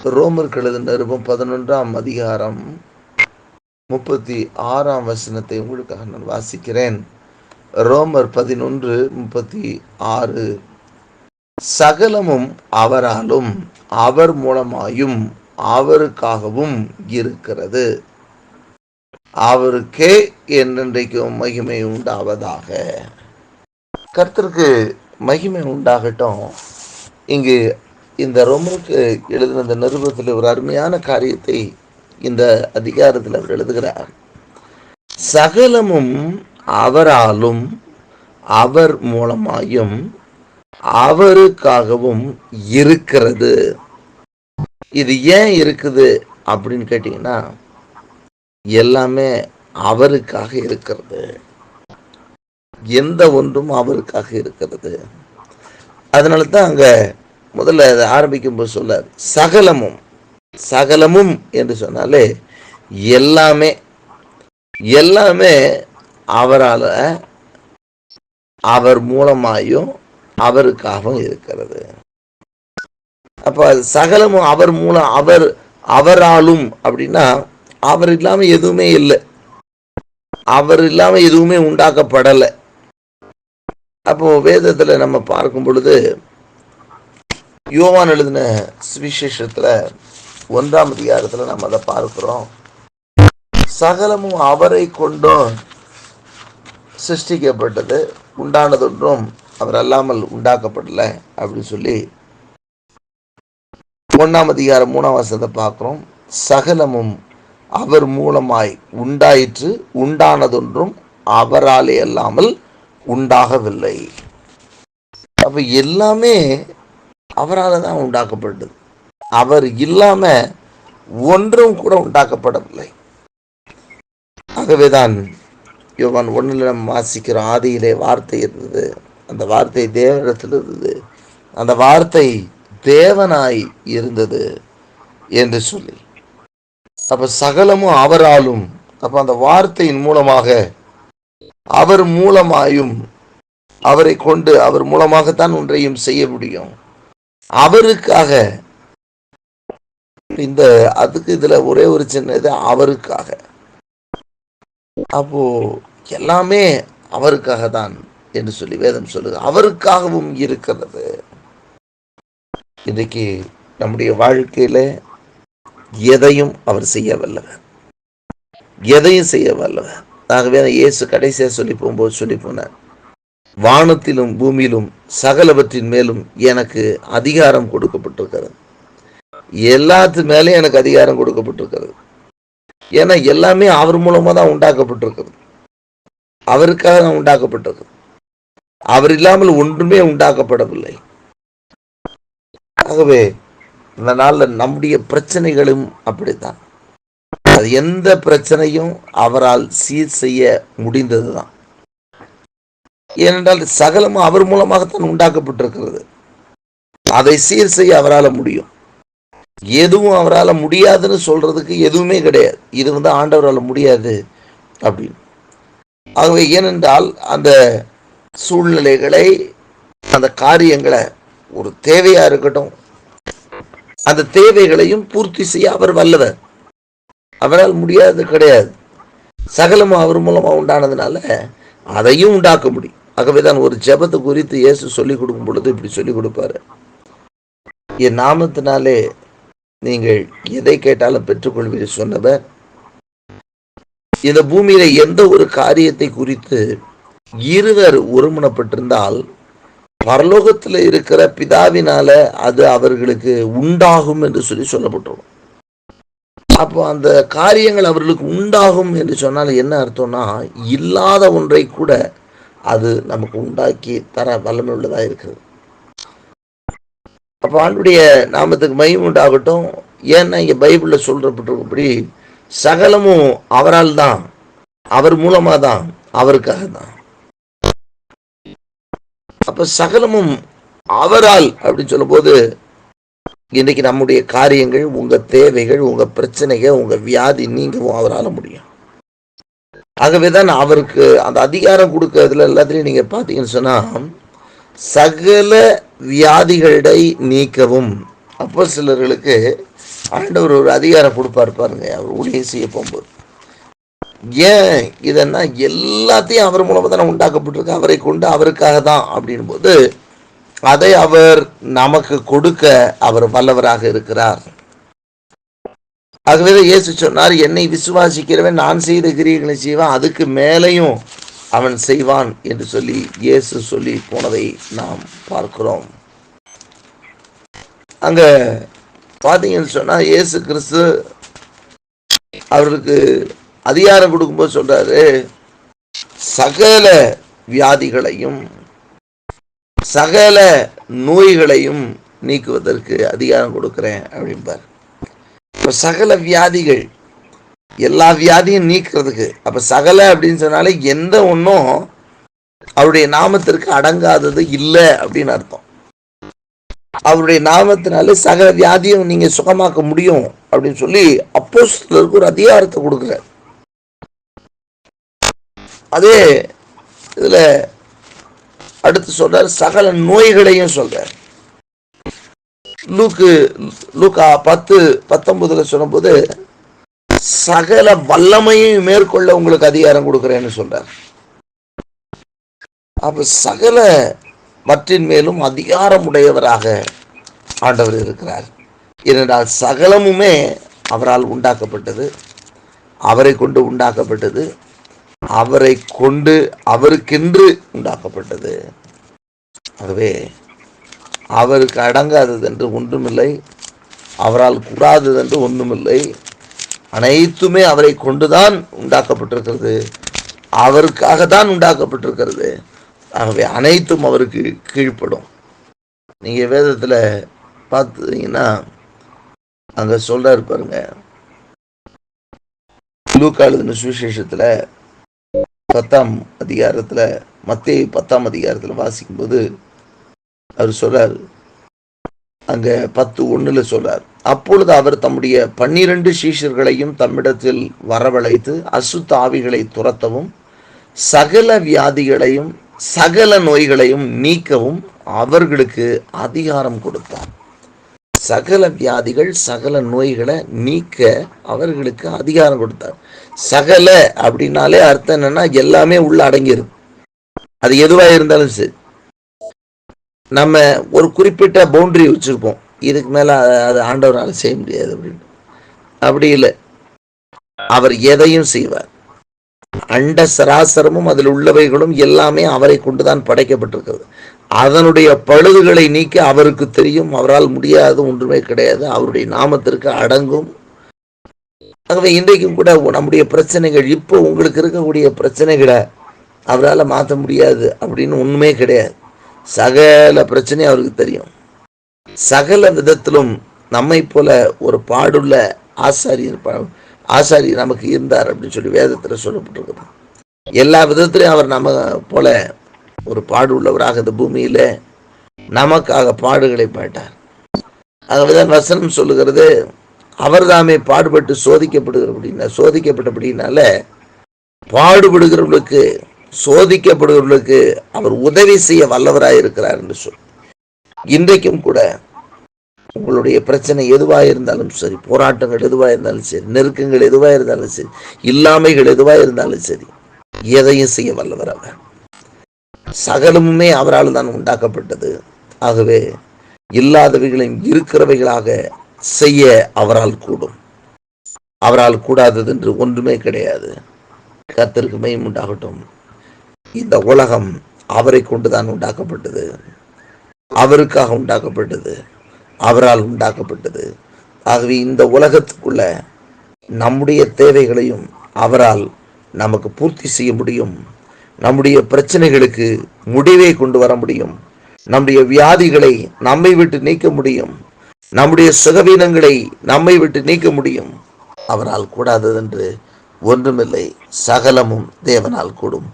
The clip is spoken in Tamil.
ரோமருக்கு எழுதின நிருபம் 11ஆம் அதிகாரம் 36ஆம் வசனத்தை உங்களுக்காக நான் வாசிக்கிறேன். ரோமர் 11:36. சகலமும் அவராலும் அவர் மூலமாயும் அவருக்காகவும் இருக்கிறது. அவருக்கே என்றென்றைக்கும் மகிமை உண்டாவதாக. கர்த்தருக்கு மகிமை உண்டாகட்டும். இங்கு இந்த ரோமருக்கு எழுதின இந்த நிருபத்தில் ஒரு அருமையான காரியத்தை இந்த அதிகாரத்தில் அவர் எழுதுகிறார். சகலமும் அவராலும் அவர் மூலமாயும் அவருக்காகவும் இருக்கிறது. இது ஏன் இருக்குது அப்படின்னு கேட்டீங்கன்னா, எல்லாமே அவருக்காக இருக்கிறது. எந்த ஒன்றும் அவருக்காக இருக்கிறது. அதனால தான் அங்க முதல்ல அதை ஆரம்பிக்கும் போது சொல்லார், சகலமும். சகலமும் என்று சொன்னாலே எல்லாமே எல்லாமே அவரால், அவர் மூலமாயும் அவருக்காகவும் இருக்கிறது. அப்ப சகலமும் அவர் மூலம், அவராலும் அப்படின்னா அவர் இல்லாம எதுவுமே இல்லை, அவர் இல்லாம எதுவுமே உண்டாக்கப்படலை. அப்போ வேதத்துல நம்ம பார்க்கும் பொழுது யோவான் எழுதின சுவிசேஷத்துல 1ஆம் அதிகாரத்துல நம்ம அதை பார்க்கிறோம். சகலமும் அவரை கொண்டும் சிருஷ்டிக்கப்பட்டது, உண்டானதொன்றும் அவர் அல்லாமல் உண்டாக்கப்படல அப்படின்னு சொல்லி 1ஆம் அதிகாரம் 3ஆம் வசனத்தை பார்க்கிறோம். சகலமும் அவர் மூலமாய் உண்டாயிற்று, உண்டானதொன்றும் அவராலே அல்லாமல் உண்டாகவில்லை. அப்ப எல்லாமே அவரால் தான் உண்டாக்கப்பட்டது. அவர் இல்லாம ஒன்றும் கூட உண்டாக்கப்படவில்லை. ஆகவேதான் யோவான் 1 நம்ம வாசிக்கிற, ஆதியிலே வார்த்தை இருந்தது, அந்த வார்த்தை தேவனிடத்தில் இருந்தது, அந்த வார்த்தை தேவனாய் இருந்தது என்று சொல்லி. அப்ப சகலமும் அவராலும், அப்ப அந்த வார்த்தையின் மூலமாக, அவர் மூலமாயும், அவரை கொண்டு, அவர் மூலமாகத்தான் ஒன்றையும் செய்ய முடியும். அவருக்காக. இந்த அதுக்கு இதுல ஒரே ஒரு சின்ன இது, அவருக்காக. அப்போ எல்லாமே அவருக்காக தான் என்று சொல்லி வேதம் சொல்லுது. அவருக்காகவும் இருக்கிறது. இன்றைக்கு நம்முடைய வாழ்க்கையில எதையும் அவர் செய்ய வல்லவர், எதையும் செய்ய வல்லவர். ஆகவே இயேசு கடைசியா சொல்லி போகும்போது சொல்லி போனார், வானத்திலும் பூமியிலும் சகலவற்றின் மேலும் எனக்கு அதிகாரம் கொடுக்கப்பட்டிருக்கிறது. எல்லாத்து மேலேயும் எனக்கு அதிகாரம் கொடுக்கப்பட்டிருக்கிறது. ஏன்னா எல்லாமே அவர் மூலமா தான் உண்டாக்கப்பட்டிருக்கிறது, அவருக்காக தான் உண்டாக்கப்பட்டிருக்கிறது. அவர் இல்லாமல் ஒன்றுமே உண்டாக்கப்படவில்லை. ஆகவே இந்த நாள்ல நம்முடைய பிரச்சனைகளும் அப்படித்தான். அது எந்த பிரச்சனையும் அவரால் சீர் செய்ய முடிந்ததுதான். ஏனென்றால் சகலமும் அவர் மூலமாகத்தான் உண்டாக்கப்பட்டிருக்கிறது. அதை சீர் செய்ய அவரால் முடியும். எதுவும் அவரால் முடியாதுன்னு சொல்றதுக்கு எதுவுமே கிடையாது. இது ஆண்டவரால் முடியாது அப்படின்னு. ஆகவே ஏனென்றால் அந்த சூழ்நிலைகளை, அந்த காரியங்களை, ஒரு தேவையா இருக்கட்டும், அந்த தேவைகளையும் பூர்த்தி செய்ய அவர் வல்லவர். அவரால் முடியாது கிடையாது. சகலமும் அவர் மூலமா உண்டானதுனால அதையும் உண்டாக்க முடியும். ஆகவேதான் ஒரு ஜெபத்தை குறித்து இயேசு சொல்லிக் கொடுக்கும் பொழுது இப்படி சொல்லிக் கொடுப்பாரு, என் நாமத்தினாலே நீங்கள் எதை கேட்டாலும் பெற்றுக்கொள்வீர்கள் சொன்னவர். இந்த பூமியில எந்த ஒரு காரியத்தை குறித்து இருவர் ஒருமனப்பட்டிருந்தால் பரலோகத்தில் இருக்கிற பிதாவினால அது அவர்களுக்கு உண்டாகும் என்று சொல்லி சொல்லப்பட்டோம். அப்போ அந்த காரியங்கள் அவர்களுக்கு உண்டாகும் என்று சொன்னால் என்ன அர்த்தம்னா, இல்லாத ஒன்றை கூட அது நமக்கு உண்டாக்கி தர வல்லமை உள்ளதா இருக்கிறது. அப்போ ஆண்டுடைய நாமத்துக்கு மகிமை உண்டாகட்டும். ஏன்னா இங்க பைபிள்ல சொல்றப்பட்டிருக்கப்படி சகலமும் அவரால் தான், அவர் மூலமா தான், அவருக்காக தான். அப்ப சகலமும் அவரால் அப்படின்னு சொல்லும் போது, இன்னைக்கு நம்முடைய காரியங்கள், உங்க தேவைகள், உங்க பிரச்சனைகள், உங்க வியாதி நீங்கவும் அவரால் முடியும். ஆகவேதான் அவருக்கு அந்த அதிகாரம் கொடுக்கறதுல எல்லாத்திலையும் நீங்க பாத்தீங்கன்னு சொன்னா, சகல வியாதிகளை நீக்கவும். அப்போஸ்தலர்களுக்கு ஆண்டவர் ஒரு அதிகாரம் கொடுப்பாரு பாருங்க, அவர் ஊழியம் செய்ய போகும்போது. ஏன் இதன்னா எல்லாத்தையும் அவர் மூலமாக தானே உண்டாக்கப்பட்டிருக்கு, அவரை கொண்டு அவருக்காக தான் அப்படின் போது அதை அவர் நமக்கு கொடுக்க அவர் வல்லவராக இருக்கிறார். ஆகவே இயேசு சொன்னார், என்னை விசுவாசிக்கிறவன் நான் செய்த கிரியைகளை செய்வான், அதுக்கு மேலையும் அவன் செய்வான் என்று சொல்லி இயேசு சொல்லி போனதை நாம் பார்க்கிறோம். அங்க பார்த்தீங்கன்னு சொன்னா இயேசு கிறிஸ்து அவருக்கு அதிகாரம் கொடுக்கும்போது சொல்றாரு, சகல வியாதிகளையும் சகல நோய்களையும் நீக்குவதற்கு அதிகாரம் கொடுக்கிறேன் அப்படின்பார். இப்ப சகல வியாதிகள், எல்லா வியாதியும் நீக்கிறதுக்கு, அப்ப சகல அப்படின்னு சொன்னாலே எந்த ஒன்றும் அவருடைய நாமத்திற்கு அடங்காதது இல்லை அப்படின்னு அர்த்தம். அவருடைய நாமத்தினால சகல வியாதியும் நீங்க சுகமாக்க முடியும் அப்படின்னு சொல்லி அப்போஸ்தலருக்கு ஒரு அதிகாரத்தை கொடுக்குறார். அதே இதுல அடுத்து சொல்றார், சகல நோய்களையும் சொல்றார். லூக்கா 10:19 சொல்லும்போது சகல வல்லமையும் மேற்கொள்ள உங்களுக்கு அதிகாரம் கொடுக்கிறேன்னு சொல்றார். அப்ப சகல மற்றின் மேலும் அதிகாரம் உடையவராக ஆண்டவர் இருக்கிறார். ஏனென்றால் சகலமுமே அவரால் உண்டாக்கப்பட்டது, அவரை கொண்டு உண்டாக்கப்பட்டது, அவரை கொண்டு அவருக்கென்று உண்டாக்கப்பட்டது. ஆகவே அவருக்கு அடங்காதது என்று ஒன்றுமில்லை, அவரால் கூடாதது என்று ஒன்றுமில்லை. அனைத்துமே அவரை கொண்டுதான் உண்டாக்கப்பட்டிருக்கிறது, அவருக்காக தான் உண்டாக்கப்பட்டிருக்கிறது. ஆகவே அனைத்தும் அவருக்கு கீழ்ப்படும். நீங்க வேதத்துல பார்த்தீங்கன்னா அங்க சொல்றாரு பாருங்க, லூக்கா எழுதின சுவிசேஷத்துல 10ஆம் அதிகாரத்துல, மத்தேயு 10ஆம் அதிகாரத்துல வாசிக்கும் போது அவர் சொல்றார், அங்க 10:1 சொல்றார், அப்பொழுது அவர் தம்முடைய 12 சீஷர்களையும் தம்மிடத்தில் வரவழைத்து அசுத்த ஆவிகளை துரத்தவும் சகல வியாதிகளையும் சகல நோய்களையும் நீக்கவும் அவர்களுக்கு அதிகாரம் கொடுத்தார். சகல வியாதிகள் சகல நோய்களை நீக்க அவர்களுக்கு அதிகாரம் கொடுத்தார். சகல அப்படின்னாலே அர்த்தம் என்னன்னா எல்லாமே உள்ள அடங்கிடும். அது எதுவா இருந்தாலும் சரி, நம்ம ஒரு குறிப்பிட்ட பவுண்டரி வச்சிருப்போம், இதுக்கு மேல அது ஆண்டவரால செய்ய முடியாது அப்படின்னு. அப்படி இல்லை, அவர் எதையும் செய்வார். அண்ட சராசரமும் அதில் உள்ளவைகளும் எல்லாமே அவரை கொண்டுதான் படைக்கப்பட்டிருக்கிறது. அதனுடைய பழுதுகளை நீக்க அவருக்கு தெரியும், அவரால் முடியாது ஒன்றுமே கிடையாது, அவருடைய நாமத்திற்கு அடங்கும். ஆகவே இன்றைக்கும் கூட நம்முடைய பிரச்சனைகள், இப்போ உங்களுக்கு இருக்கக்கூடிய பிரச்சனைகளை அவரால் மாற்ற முடியாது அப்படின்னு ஒன்றுமே கிடையாது. சகல பிரச்சனையும் அவருக்கு தெரியும். சகல விதத்திலும் நம்மை போல ஒரு பாடுள்ள ஆசாரி நமக்கு இருந்தார் அப்படின்னு சொல்லி வேதத்தில் சொல்லப்பட்டிருக்குது. எல்லா விதத்திலையும் அவர் நம்ம போல ஒரு பாடு உள்ளவராக இந்த பூமியில நமக்காக பாடுகளை பாட்டார். ஆகவேதான் வசனம் சொல்லுகிறது, அவர் தாமே பாடுபட்டு சோதிக்கப்பட்டபடினால பாடுபடுகிறவர்களுக்கு சோதிக்கப்படுகிறவர்களுக்கு அவர் உதவி செய்ய வல்லவராய் இருக்கிறார் என்று சொல். இன்றைக்கும் கூட உங்களுடைய பிரச்சனை எதுவாக இருந்தாலும் சரி, போராட்டங்கள் எதுவாக இருந்தாலும் சரி, நெருக்கங்கள் எதுவாக இருந்தாலும் சரி, இல்லாமைகள் எதுவாக இருந்தாலும் சரி, எதையும் செய்ய வல்லவர் அவர். சகலமுமே அவரால் தான் உண்டாக்கப்பட்டது. ஆகவே இல்லாதவைகளையும் இருக்கிறவைகளாக செய்ய அவரால் கூடும். அவரால் கூடாதது என்று ஒன்றுமே கிடையாது. கர்த்தருக்கு மகிமை உண்டாகட்டும். இந்த உலகம் அவரை கொண்டுதான் உண்டாக்கப்பட்டது, அவருக்காக உண்டாக்கப்பட்டது, அவரால் உண்டாக்கப்பட்டது. ஆகவே இந்த உலகத்துக்குள்ள நம்முடைய தேவைகளையும் அவரால் நமக்கு பூர்த்தி செய்ய முடியும். நம்முடைய பிரச்சனைகளுக்கு முடிவை கொண்டு வர முடியும். நம்முடைய வியாதிகளை நம்மை விட்டு நீக்க முடியும். நம்முடைய சுகவீனங்களை நம்மை விட்டு நீக்க முடியும். அவரால் கூடாததென்று ஒன்றுமில்லை, சகலமும் தேவனால் கூடும்.